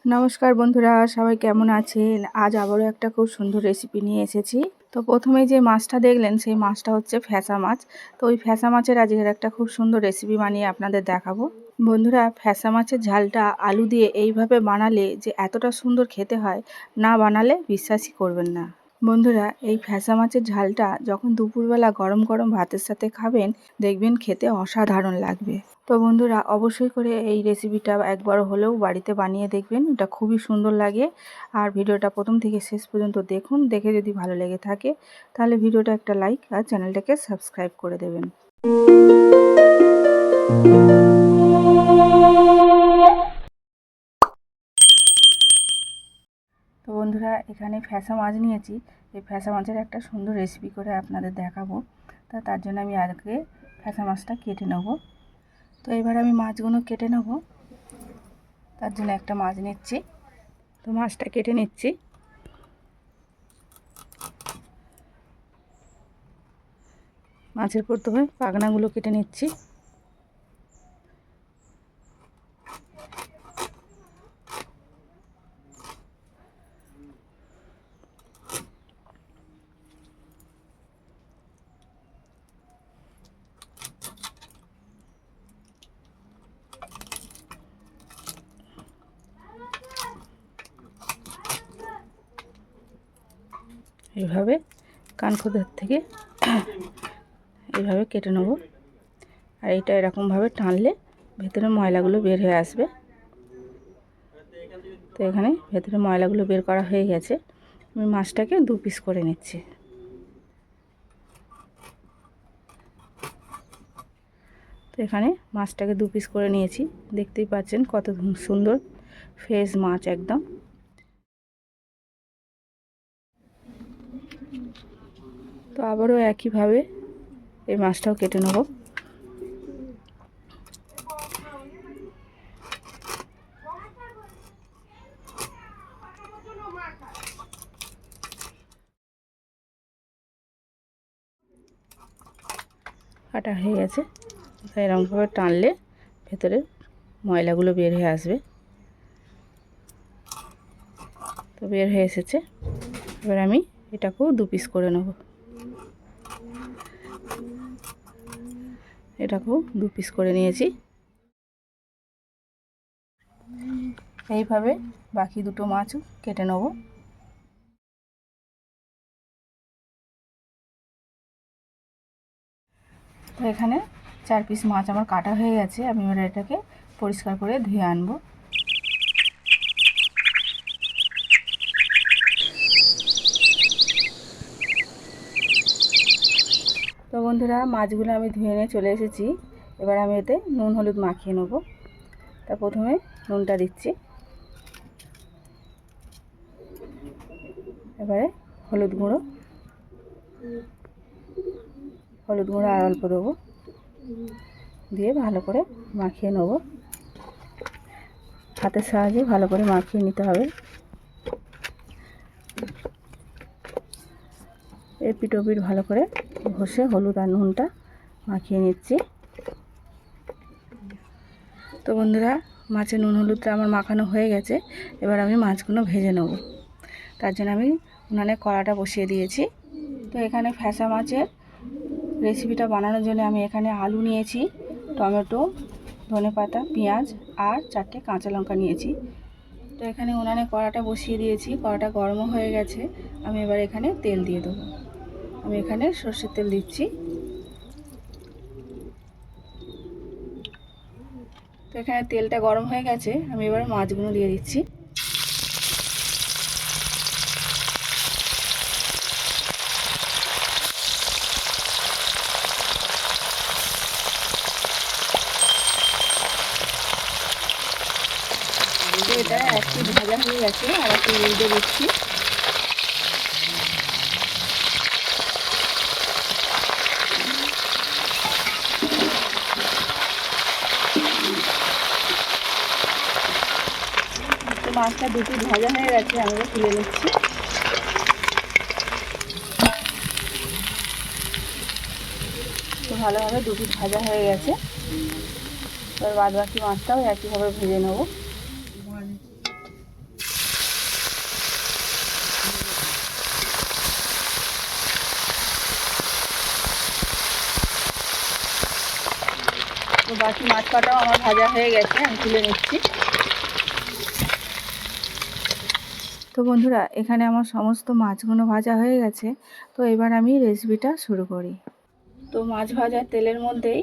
নমস্কার বন্ধুরা, সবাই কেমন আছেন? আজ আবারও একটা খুব সুন্দর রেসিপি নিয়ে এসেছি। তো প্রথমে যে মাছটা দেখলেন সেই মাছটা হচ্ছে ফ্যাসা মাছ। তো ওই ফ্যাসা মাছের আজকের একটা খুব সুন্দর রেসিপি বানিয়ে আপনাদের দেখাবো। বন্ধুরা, ফ্যাসা মাছের ঝালটা আলু দিয়ে এইভাবে বানালে যে এতটা সুন্দর খেতে হয়, না বানালে বিশ্বাসই করবেন না। বন্ধুরা, এই ফ্যাসা মাছের ঝালটা যখন দুপুরবেলা গরম গরম ভাতের সাথে খাবেন, দেখবেন খেতে অসাধারণ লাগবে। তো বন্ধুরা, অবশ্যই করে এই রেসিপিটা একবার হলেও বাড়িতে বানিয়ে দেখবেন, এটা খুবই সুন্দর লাগে। আর ভিডিওটা প্রথম থেকে শেষ পর্যন্ত দেখুন, দেখে যদি ভালো লেগে থাকে তাহলে ভিডিওটা একটা লাইক আর চ্যানেলটাকে সাবস্ক্রাইব করে দেবেন। তো বন্ধুরা, এখানে ফ্যাসা মাছ নিয়েছি। এই ফ্যাসা মাছের একটা সুন্দর রেসিপি করে আপনাদের দেখাবো। তার জন্য আমি আজকে ফ্যাসা মাছটা কেটে নেব। তো এবার আমি মাছগুলো কেটে নেব। তার জন্য একটা মাছ নিচ্ছি। তো মাছটা কেটে নিচ্ছি। মাছের প্রথমে পাখনাগুলো কেটে নিচ্ছি। এইভাবে কানখোদার থেকে এইভাবে কেটে নেব। আর এটা এরকমভাবে টানলে ভেতরে ময়লাগুলো বের হয়ে আসবে। তো এখানে ভেতরে ময়লাগুলো বের করা হয়ে গেছে। আমি মাছটাকে 2 পিস করে নিচ্ছি। তো এখানে মাছটাকে 2 পিস করে নিয়েছি। দেখতেই পাচ্ছেন কত সুন্দর ফ্রেশ মাছ একদম। তো আবারও একইভাবে এই মাছটাও কেটে নেব। কাটা হয়ে গেছে। এরকমভাবে টানলে ভেতরে ময়লাগুলো বের হয়ে আসবে। তো বের হয়ে এসেছে। এবার আমি এটাকেও 2 পিস করে নেব। এটাকেও 2 পিস করে নিয়েছি। এইভাবে বাকি দুটো মাছও কেটে নেব। তো এখানে 4 পিস মাছ আমার কাটা হয়ে গেছে। আমি এবার এটাকে পরিষ্কার করে ধুয়ে আনবো। তো বন্ধুরা, মাছগুলো আমি ধুয়ে নিয়ে চলে এসেছি। এবার আমি এতে নুন হলুদ মাখিয়ে নেব। তা প্রথমে নুনটা দিচ্ছি। এবারে হলুদ গুঁড়ো আর অল্প দেবো, দিয়ে ভালো করে মাখিয়ে নেব। হাতের সাহায্যে ভালো করে মাখিয়ে নিতে হবে। এপিট ওপিট ভালো করে ঘষে হলুদ আর নুনটা মাখিয়ে নিচ্ছি। তো বন্ধুরা, মাছের নুন হলুদটা আমার মাখানো হয়ে গেছে। এবার আমি মাছগুলো ভেজে নেব। তার জন্য আমি উনানে কড়াটা বসিয়ে দিয়েছি। তো এখানে ফ্যাসা মাছের রেসিপিটা বানানোর জন্য আমি এখানে আলু নিয়েছি, টমেটো, ধনেপাতা, পেঁয়াজ আর 4টে কাঁচা লঙ্কা নিয়েছি। তো এখানে উনানে কড়াটা বসিয়ে দিয়েছি। কড়াটা গরম হয়ে গেছে। আমি এবার এখানে তেল দিয়ে দেবো। আমি এখানে সর্ষের তেল দিচ্ছি। তো এখানে তেলটা গরম হয়ে গেছে। আমি এবার মাছগুলো দিয়ে দিচ্ছি। এটা একটু ভাজা হয়ে গেছে, আর একটু উল্টে দিচ্ছি। মাছটা দুটো ভাজা হয়ে গেছে, আমি তুলে নিচ্ছি। তো ভালোভাবে দুটো ভাজা হয়ে গেছে। এবার বাদ বাকি মাছটাও একইভাবে ভেজে নেব। বাকি মাছ কাটাও আমার ভাজা হয়ে গেছে, আমি তুলে নিচ্ছি। তো বন্ধুরা, এখানে আমার সমস্ত মাছগুলো ভাজা হয়ে গেছে। তো এবার আমি রেসিপিটা শুরু করি। তো মাছ ভাজার তেলের মধ্যেই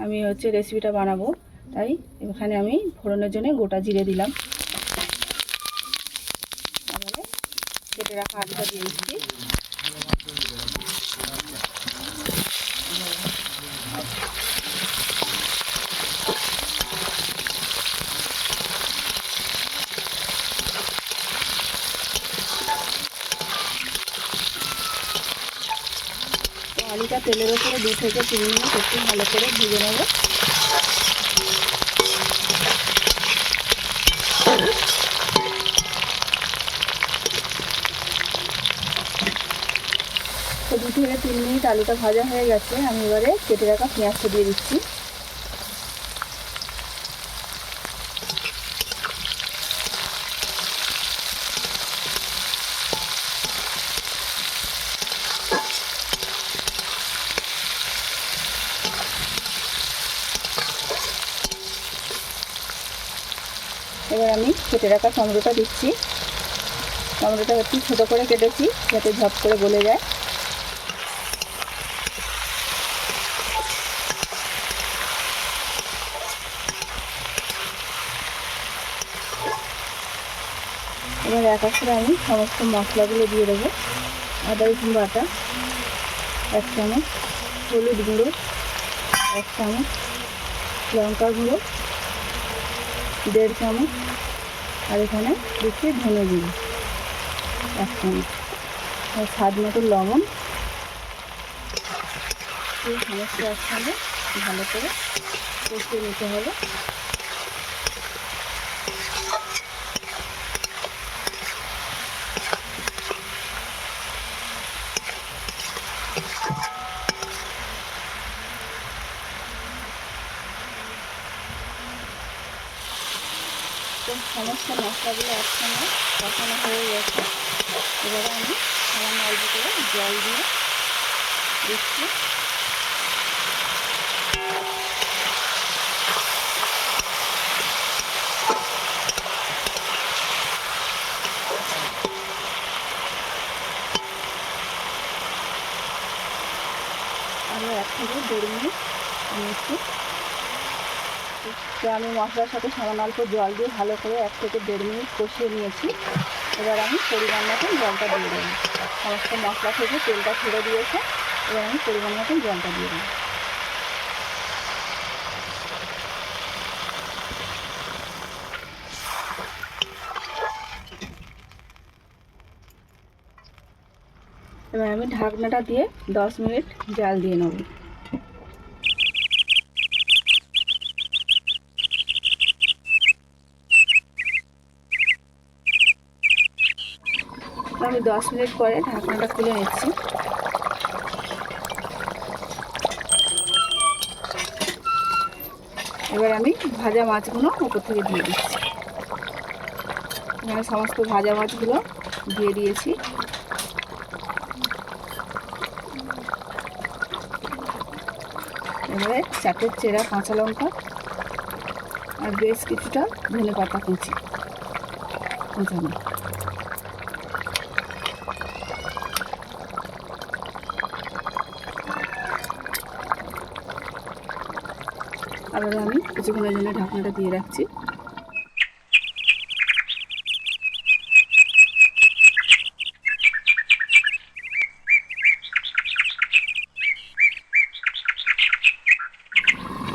আমি রেসিপিটা বানাবো, তাই এখানে আমি ফোড়নের জন্য গোটা জিরে দিলাম। তারপরে কেটে রাখা আলুটা দিয়ে দিচ্ছি। আলুটা তেলের উপরে 2 থেকে 3 মিনিট একটু ভালো করে ভেজে নেব। তো 2 থেকে 3 মিনিট আলুটা ভাজা হয়ে গেছে, আমি এবারে কেটে রাখা পেঁয়াজটা দিয়ে দিচ্ছি। এবার আমি কেটে রাখা টমেটোটা দিচ্ছি। টমেটোটা একটু ছোটো করে কেটেছি যাতে ঝপ করে গলে যায়। এবার এক এক করে আমি সমস্ত মশলাগুলো দিয়ে দেবো। আদা রসুন বাটা 1 চামচ, হলুদ গুঁড়ো 1 চামচ, লঙ্কা গুঁড়ো 1.5 চামচ, আর এখানে দিচ্ছি ধনে গুঁড়ো 1 চামচ, আর স্বাদ মতো লবণ। এই সমস্ত একসঙ্গে ভালো করে কষিয়ে নিতে হবে। তো সমস্ত মশলাগুলো একসঙ্গে কষানো হয়ে গেছে। এবারে আমি সামান্য অল্প করে জল দিয়ে দিচ্ছি। আরও 1 থেকে 1.5 মিনিট নিচ্ছি। তো আমি মশলার সাথে সামান্য অল্প জল দিয়ে ভালো করে 1 থেকে 1.5 মিনিট কষিয়ে নিয়েছি। এবার আমি পরিমাণ মতন জলটা দিয়ে দেবো। সমস্ত মশলা থেকে তেলটা ছেড়ে দিয়েছে, এবার আমি পরিমাণ মতন জলটা দিয়ে দেবো। এবার আমি ঢাকনাটা দিয়ে 10 মিনিট জাল দিয়ে নেব। আমি 10 মিনিট পরে ঢাকনাটা খুলে নিচ্ছি। এবার আমি ভাজা মাছগুলো উপর থেকে দিয়ে দিচ্ছি। এখানে সমস্ত ভাজা মাছগুলো দিয়ে দিয়েছি। এবারে 4টে চেরা কাঁচা লঙ্কা আর বেশ কিছুটা ধনেপাতা কুচি কুচানো। আবার আমি কিছুক্ষণের জন্য ঢাকনাটা দিয়ে রাখছি।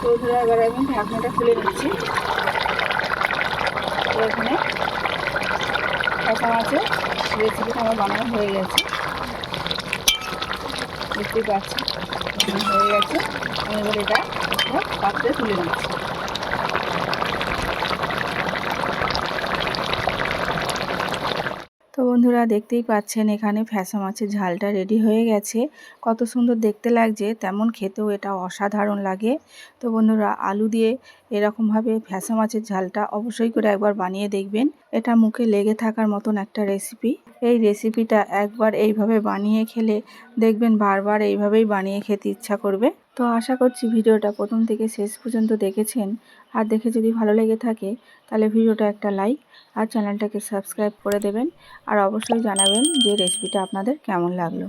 তো এবার আমি ঢাকনাটা খুলে নিচ্ছি। তো এখানে কাঁচা মাছের রেসিপিটা আমার বানানো হয়ে গেছে, দেখতেই পাচ্ছি হয়ে গেছে। আমি এবার এটা পাত্রে তুলে নিচ্ছি। তো বন্ধুরা, দেখতেই পাচ্ছেন এখানে ফ্যাসা মাছের ঝালটা রেডি হয়ে গেছে। কত সুন্দর দেখতে লাগছে, তেমন খেতেও এটা অসাধারণ লাগে। তো বন্ধুরা, আলু দিয়ে এরকমভাবে ফ্যাসা মাছের ঝালটা অবশ্যই করে একবার বানিয়ে দেখবেন। এটা মুখে লেগে থাকার মতন একটা রেসিপি। এই রেসিপিটা একবার এইভাবে বানিয়ে খেলে দেখবেন বারবার এইভাবেই বানিয়ে খেতে ইচ্ছা করবে। তো আশা করছি ভিডিওটা প্রথম থেকে শেষ পর্যন্ত দেখেছেন, আর দেখে যদি ভালো লেগে থাকে তাহলে ভিডিওটা একটা লাইক আর চ্যানেলটাকে সাবস্ক্রাইব করে দেবেন, আর অবশ্যই জানাবেন যে রেসিপিটা আপনাদের কেমন লাগলো।